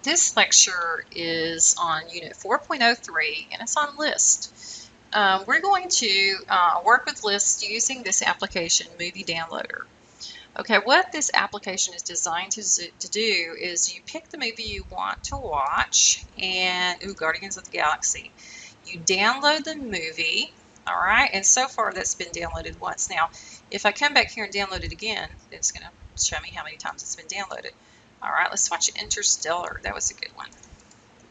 This lecture is on Unit 4.03 and it's on list. We're going to work with lists using this application, Movie Downloader. Okay, what this application is designed to do is you pick the movie you want to watch, and Guardians of the Galaxy. You download the movie, all right, and so far that's been downloaded once. Now, if I come back here and download it again, it's going to show me how many times it's been downloaded. All right, let's watch Interstellar. That was a good one.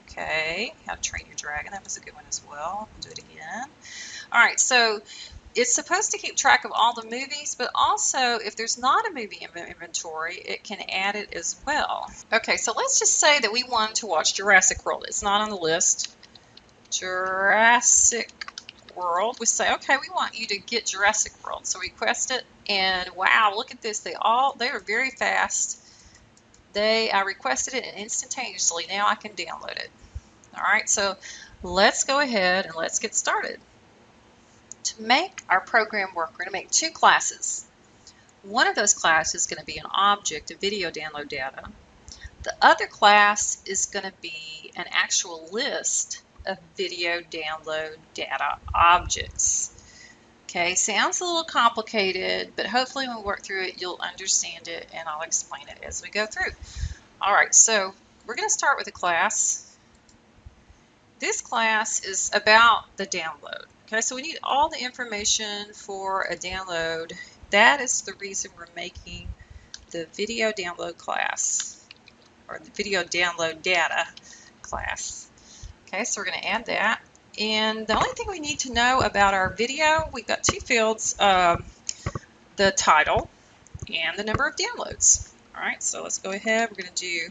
Okay, How to Train Your Dragon. That was a good one as well. We'll do it again. All right, so it's supposed to keep track of all the movies, but also if there's not a movie in inventory, it can add it as well. Okay, so let's just say that we want to watch Jurassic World. It's not on the list. Jurassic World. We say, okay, we want you to get Jurassic World. So we request it, and wow, look at this. They are very fast. I requested it instantaneously. Now I can download it. All right, so let's go ahead and let's get started. To make our program work, we're going to make two classes. One of those classes is going to be an object of video download data. The other class is going to be an actual list of video download data objects. Okay, sounds a little complicated, but hopefully when we work through it, you'll understand it, and I'll explain it as we go through. All right, so we're going to start with a class. This class is about the download. Okay, so we need all the information for a download. That is the reason we're making the video download class, or the video download data class. Okay, so we're going to add that. And the only thing we need to know about our video, we've got two fields, the title and the number of downloads. All right, so let's go ahead. We're going to do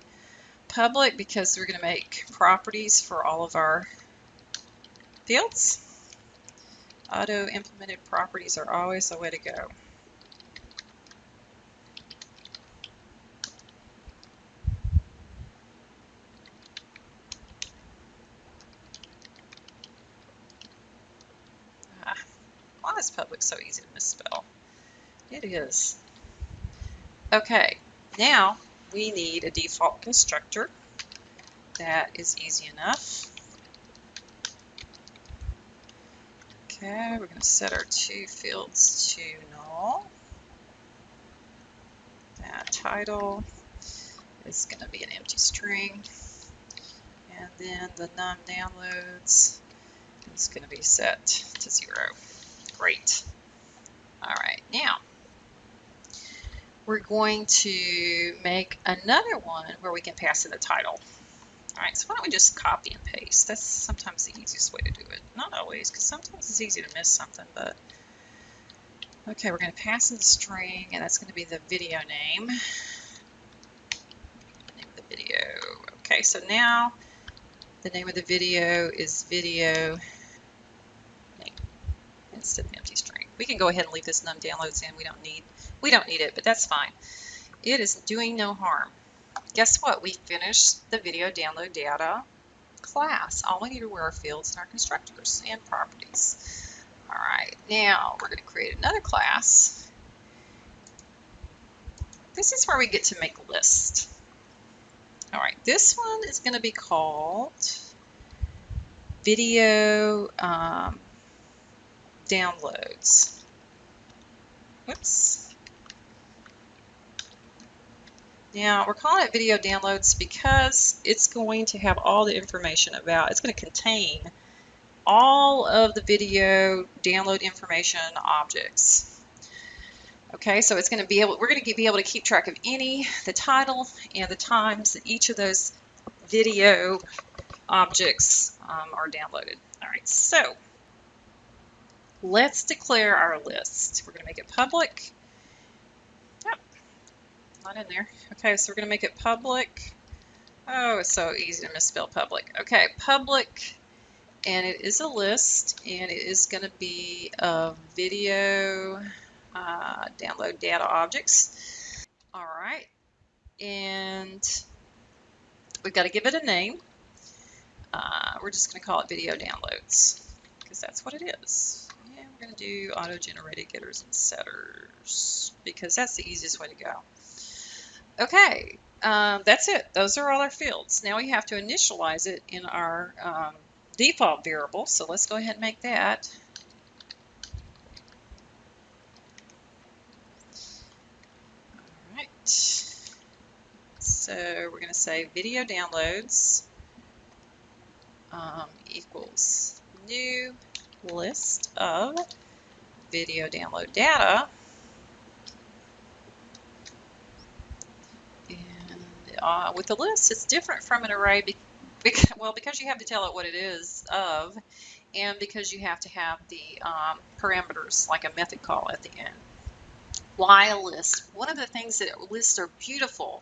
public because we're going to make properties for all of our fields. Auto-implemented properties are always the way to go. Why is public so easy to misspell? It is. Okay, now we need a default constructor. That is easy enough. Okay, we're going to set our two fields to null. That title is going to be an empty string. And then the num downloads is going to be set to 0. Great. All right, now we're going to make another one where we can pass in the title. All right, so why don't we just copy and paste? That's sometimes the easiest way to do it. Not always, because sometimes it's easy to miss something, but okay, we're going to pass in the string, and that's going to be the video name. Name of the video. Okay, so now the name of the video is video name instead of empty string. We can go ahead and leave this num downloads in. We don't need it, but that's fine. It is doing no harm. Guess what? We finished the video download data class. All we need are our fields and our constructors and properties. All right, now we're going to create another class. This is where we get to make a list. All right, this one is going to be called video downloads. Whoops. Now, we're calling it video downloads because it's going to have all the information about, it's going to contain all of the video download information objects. Okay, so it's going to be able, we're going to be able to keep track of the title and the times that each of those video objects are downloaded. All right, so let's declare our list. We're going to make it public. Not in there. Okay, so we're going to make it public. Oh, it's so easy to misspell public. Okay, public, and it is a list, and it is going to be of video download data objects. All right, and we've got to give it a name. We're just going to call it video downloads because that's what it is. And we're going to do auto-generated getters and setters because that's the easiest way to go. Okay, that's it. Those are all our fields. Now we have to initialize it in our default variable. So let's go ahead and make that. All right. So we're going to say video downloads equals new list of video download data. And with the list, it's different from an array because you have to tell it what it is of, and because you have to have the parameters like a method call at the end. Why a list? One of the things that lists are beautiful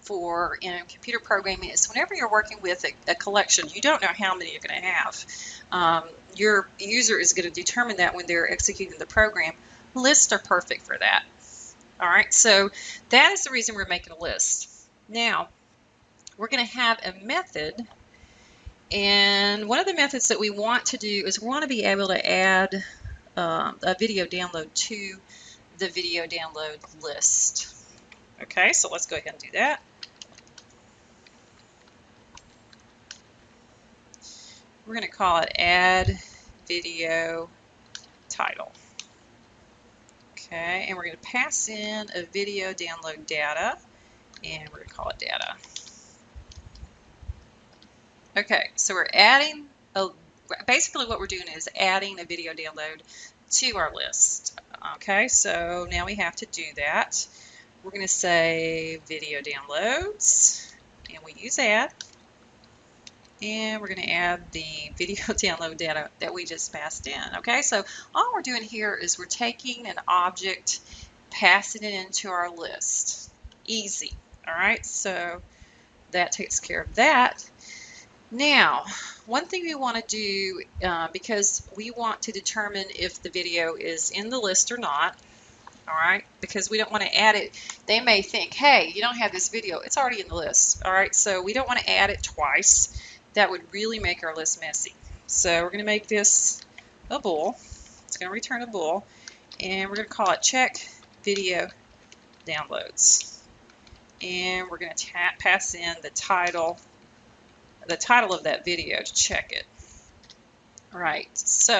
for in computer programming is whenever you're working with a collection, you don't know how many you're going to have. Your user is going to determine that when they're executing the program. Lists are perfect for that. All right, so that is the reason we're making a list. Now, we're going to have a method, and one of the methods that we want to do is we want to be able to add a video download to the video download list. Okay, so let's go ahead and do that. We're going to call it add video title. Okay, and we're going to pass in a video download data, and we're going to call it data. Okay, so we're adding, basically what we're doing is adding a video download to our list. Okay, so now we have to do that. We're going to say video downloads, and we use add. And we're going to add the video download data that we just passed in. Okay, so all we're doing here is we're taking an object, passing it into our list. Easy. All right, so that takes care of that. Now, one thing we want to do, because we want to determine if the video is in the list or not, all right, because we don't want to add it. They may think, hey, you don't have this video. It's already in the list. All right, so we don't want to add it twice. That would really make our list messy. So we're going to make this a bool. It's going to return a bool, and we're going to call it check video downloads. And we're going to pass in the title of that video to check it. All right, so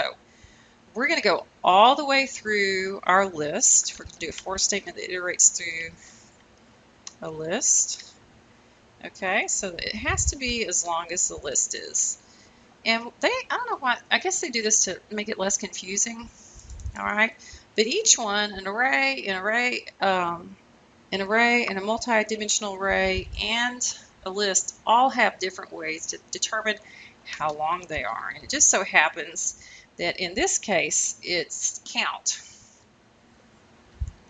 we're going to go all the way through our list. We're going to do a for statement that iterates through a list. Okay, so it has to be as long as the list is. And I don't know why, I guess they do this to make it less confusing. All right, but each one, an array, and a multi-dimensional array, and a list all have different ways to determine how long they are. And it just so happens that in this case, it's count.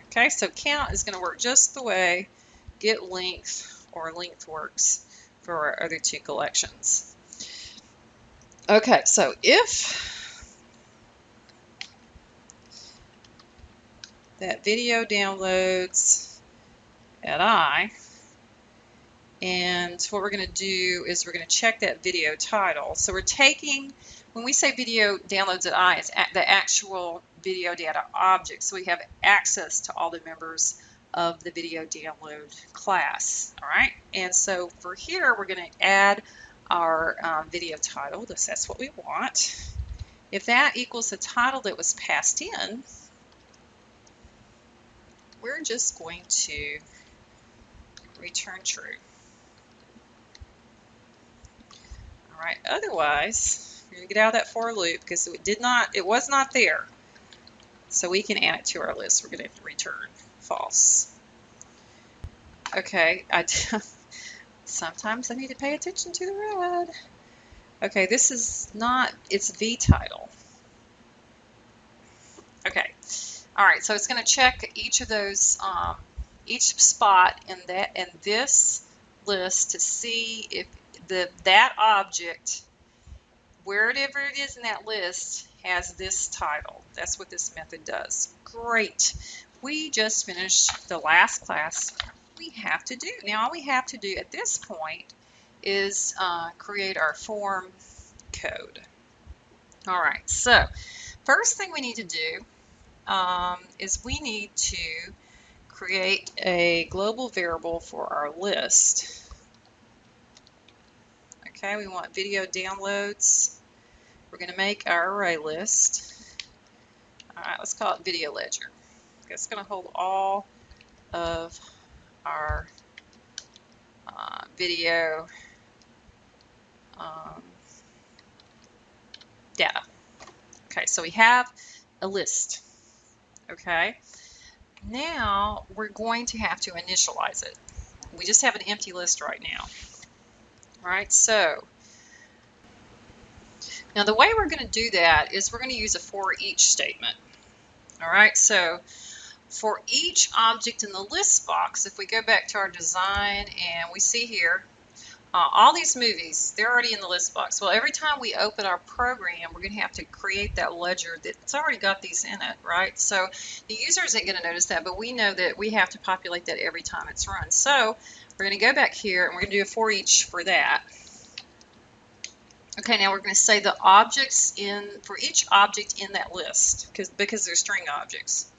Okay, so count is going to work just the way get length or length works for our other two collections. Okay, so if that video downloads at I, and what we're going to do is we're going to check that video title. So we're taking, when we say video downloads at I, it's the actual video data object. So we have access to all the members of the video download class. All right, and so for here we're going to add our video title. That's what we want. If that equals the title that was passed in, we're just going to return true. All right, otherwise we're going to get out of that for loop because it was not there. So we can add it to our list. We're going to return false. Okay, sometimes I need to pay attention to the red. Okay, this is not, it's vtitle. Okay, all right, so it's going to check each of those, each spot in this list to see if that object, wherever it is in that list, has this title. That's what this method does. Great. We just finished the last class we have to do. Now all we have to do at this point is create our form code. All right, so first thing we need to do is we need to create a global variable for our list. Okay, we want video downloads. We're going to make our array list. All right, let's call it video ledger. It's going to hold all of our video data. Okay, so we have a list. Okay, now we're going to have to initialize it. We just have an empty list right now. All right, so now the way we're going to do that is we're going to use a for each statement. All right, so for each object in the list box, if we go back to our design and we see here, all these movies, they're already in the list box. Well, every time we open our program, we're going to have to create that ledger that's already got these in it, right? So the user isn't going to notice that, but we know that we have to populate that every time it's run. So we're going to go back here and we're going to do a for each for that. Okay, now we're going to say the objects for each object in that list because they're string objects.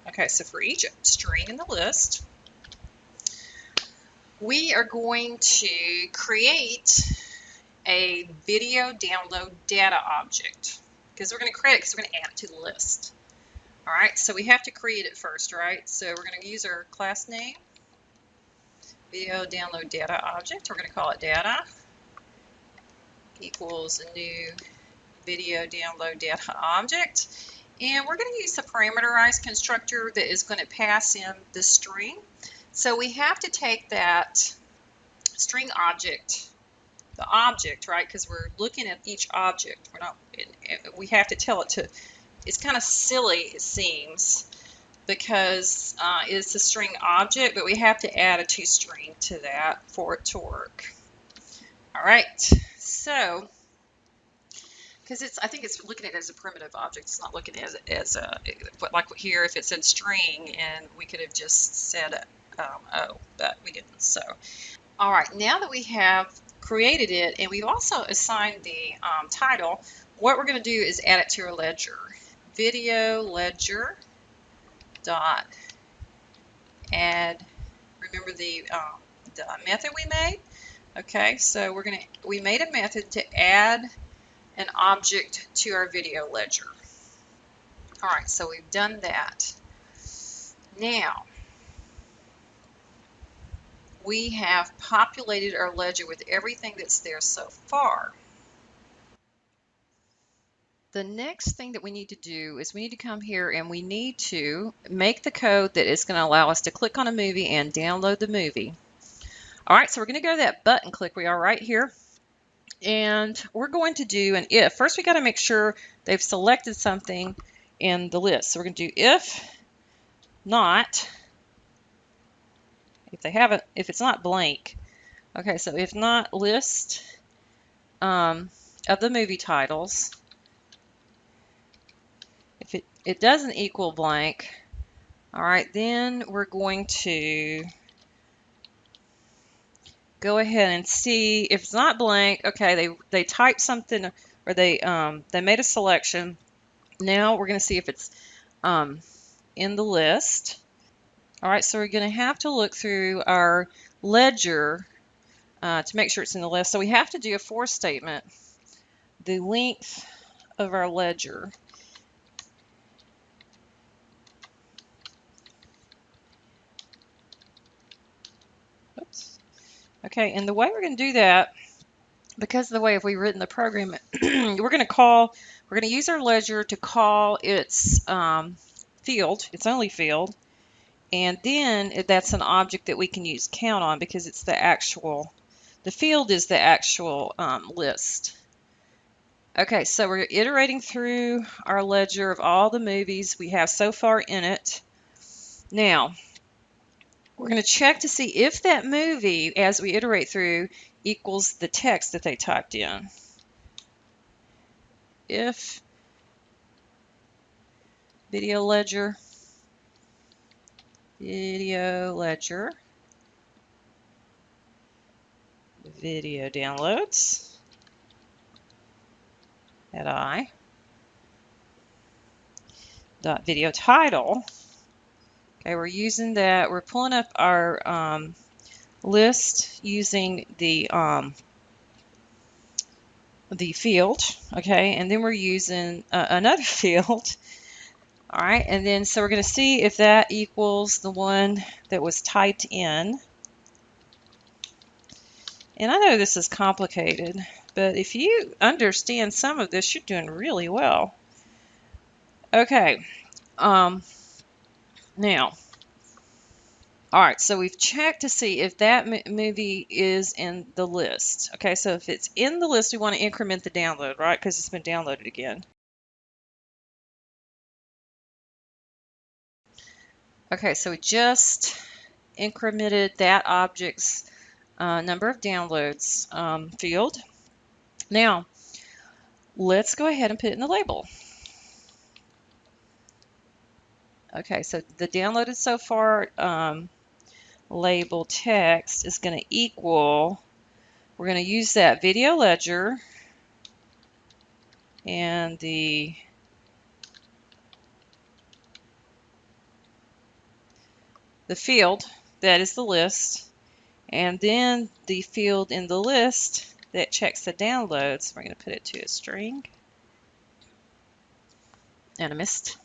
Okay, so for each string in the list, we are going to create a video download data object because we're going to create it because we're going to add it to the list. All right, so we have to create it first, right? So we're going to use our class name, video download data object. We're going to call it data equals a new video download data object. And we're going to use the parameterized constructor that is going to pass in the string. So we have to take that string object, the object, right? Because we're looking at each object. We have to tell it to, it's kind of silly, it seems, because it's a string object, but we have to add a toString to that for it to work. All right, so because I think it's looking at it as a primitive object. It's not looking at it as a, like here, if it said string, and we could have just said, oh, but we didn't. So, all right, now that we have created it, and we've also assigned the title, what we're going to do is add it to our ledger. Video ledger dot add. Remember the method we made? Okay, so we made a method to add an object to our video ledger. All right, so we've done that. Now, we have populated our ledger with everything that's there so far. The next thing that we need to do is we need to come here and we need to make the code that is going to allow us to click on a movie and download the movie. All right, so we're going to go to that button click we are right here. And we're going to do an if. First, we got to make sure they've selected something in the list. So we're going to do if not, if they haven't, if it's not blank. Okay, so if not list of the movie titles. If it doesn't equal blank, all right, then we're going to go ahead and see if it's not blank. Okay, they typed something, or they made a selection. Now we're going to see if it's in the list. All right, so we're going to have to look through our ledger to make sure it's in the list. So we have to do a for statement. The length of our ledger. Oops. Okay, and the way we're going to do that, because of the way if we've written the program, we're going to use our ledger to call its field, its only field, and then that's an object that we can use count on because it's the field is the actual list. Okay, so we're iterating through our ledger of all the movies we have so far in it. Now, we're going to check to see if that movie, as we iterate through, equals the text that they typed in. If video ledger video downloads, dot video title. Okay, we're using that. We're pulling up our list using the field. Okay, and then we're using another field. All right, and then so we're going to see if that equals the one that was typed in. And I know this is complicated, but if you understand some of this, you're doing really well. Okay, now, all right, so we've checked to see if that movie is in the list. Okay, so if it's in the list, we want to increment the download, right? Because it's been downloaded again. Okay, so we just incremented that object's number of downloads field. Now, let's go ahead and put it in the label. Okay, so the downloaded so far label text is going to equal, we're going to use that video ledger and the field that is the list, and then the field in the list that checks the downloads. We're going to put it to a string, and I missed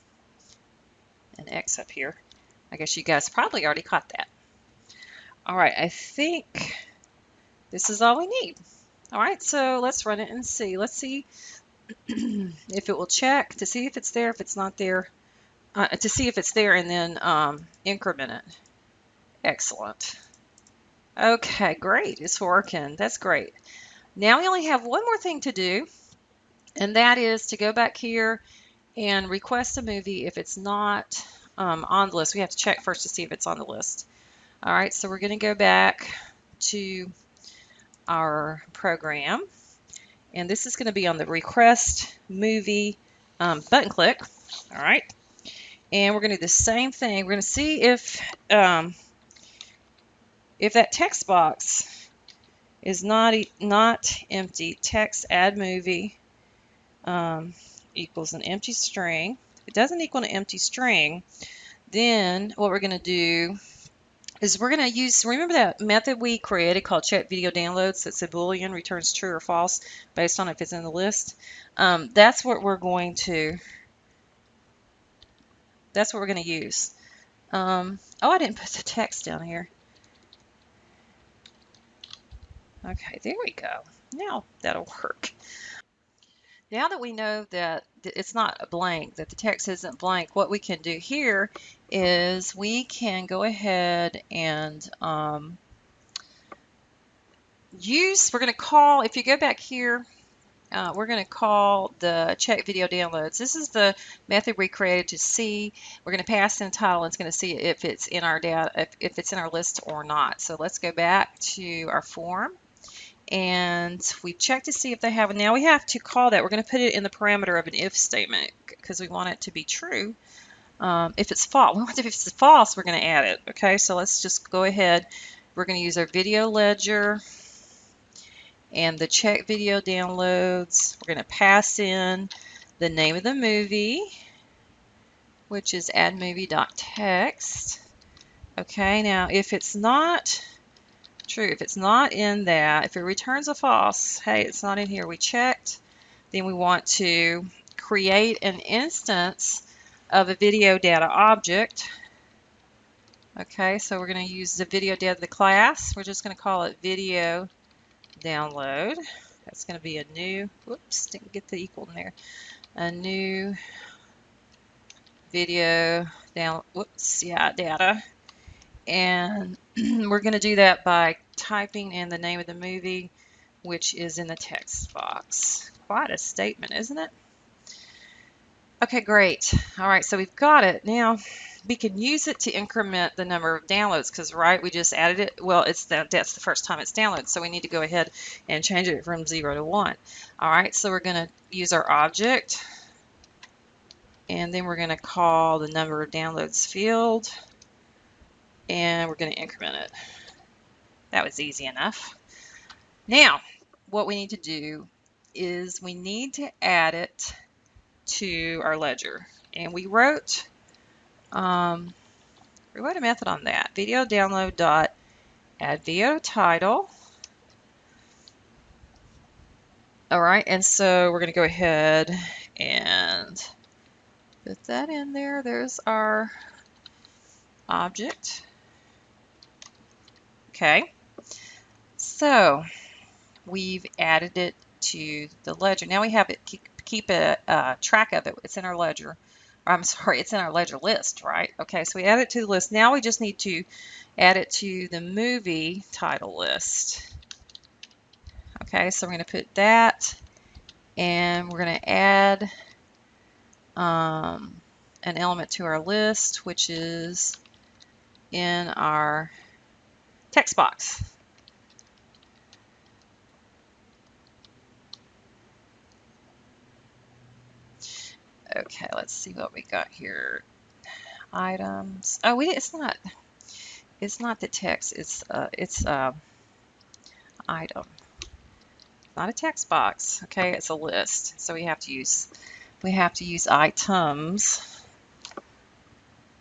an X up here. I guess you guys probably already caught that. All right, I think this is all we need. All right, so let's run it and see. Let's see if it will check to see if it's there. If it's not there, to see if it's there, and then increment it. Excellent. Okay, great. It's working. That's great. Now we only have one more thing to do, and that is to go back here and request a movie if it's not on the list. We have to check first to see if it's on the list. All right, so we're going to go back to our program, and this is going to be on the request movie button click. All right, and we're going to do the same thing. We're going to see if that text box is not empty. Text add movie equals an empty string. If it doesn't equal an empty string, then what we're going to do is we're going to use, remember that method we created called check video downloads that's a Boolean, returns true or false based on if it's in the list. That's what we're going to use. Oh, I didn't put the text down here. Okay, there we go. Now that'll work. Now that we know that it's not a blank, that the text isn't blank, what we can do here is we can go ahead and we're going to call, if you go back here, we're going to call the check video downloads. This is the method we created to see. We're going to pass in title, and it's going to see if it's in our data, if it's in our list or not. So let's go back to our form. And we check to see if they have. Now we have to call that. We're going to put it in the parameter of an if statement because we want it to be true. If it's false, if it's false, we're going to add it. Okay, so let's just go ahead. We're going to use our video ledger and the check video downloads. We're going to pass in the name of the movie, which is addmovie.text. Okay, now if it's not true, if it's not in that, if it returns a false, hey, it's not in here, we checked, then we want to create an instance of a video data object. Okay, so we're going to use the video data, the class. We're just going to call it video download. That's going to be a new, whoops, didn't get the equal in there, a new video down, whoops, yeah, data. And we're going to do that by typing in the name of the movie, which is in the text box. Quite a statement, isn't it? Okay, great. All right, so we've got it. Now, we can use it to increment the number of downloads because, right, we just added it. Well, that's the first time it's downloaded, so we need to go ahead and change it from 0 to 1. All right, so we're going to use our object, and then we're going to call the number of downloads field, and we're going to increment it. That was easy enough. Now, what we need to do is we need to add it to our ledger. And we wrote a method on that. Video download dot add video title. All right, and so we're going to go ahead and put that in there. There's our object. Okay, so we've added it to the ledger. Now we have it, keep a track of it. It's in our ledger. I'm sorry, it's in our ledger list, right? Okay, so we add it to the list. Now we just need to add it to the movie title list. Okay, so we're going to put that, and we're going to add an element to our list, which is in our text box. Okay, let's see what we got here. Items. Oh, it's not the text. It's item. Not a text box. Okay, it's a list. So we have to use items.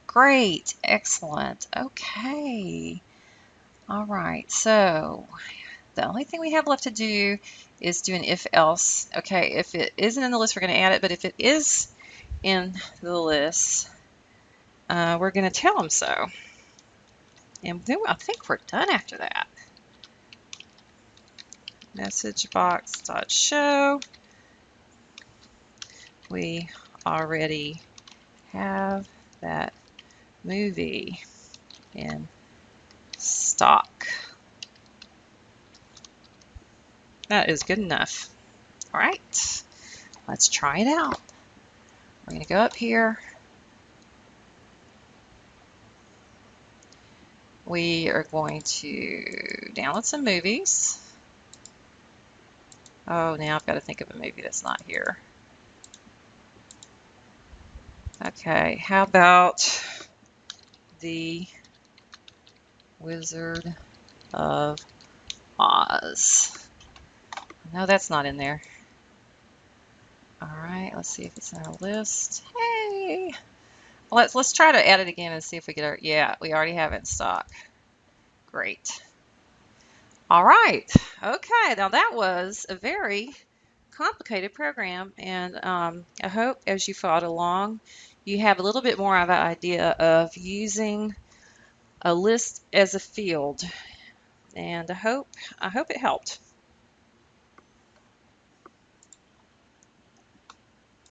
Great, excellent. Okay. All right. So the only thing we have left to do is do an if else. Okay, if it isn't in the list, we're going to add it. But if it is in the list, we're going to tell them so. And then I think we're done after that. Message box dot show. We already have that movie in stock. That is good enough. All right, let's try it out. We're going to go up here. We are going to download some movies. Oh, now I've got to think of a movie that's not here. Okay, how about The Wizard of Oz? No, that's not in there. All right, let's see if it's in our list. Hey, let's try to add it again and see if we get our, yeah, we already have it in stock. Great. All right, okay, now that was a very complicated program, and I hope as you followed along, you have a little bit more of an idea of using a list as a field, and I hope it helped.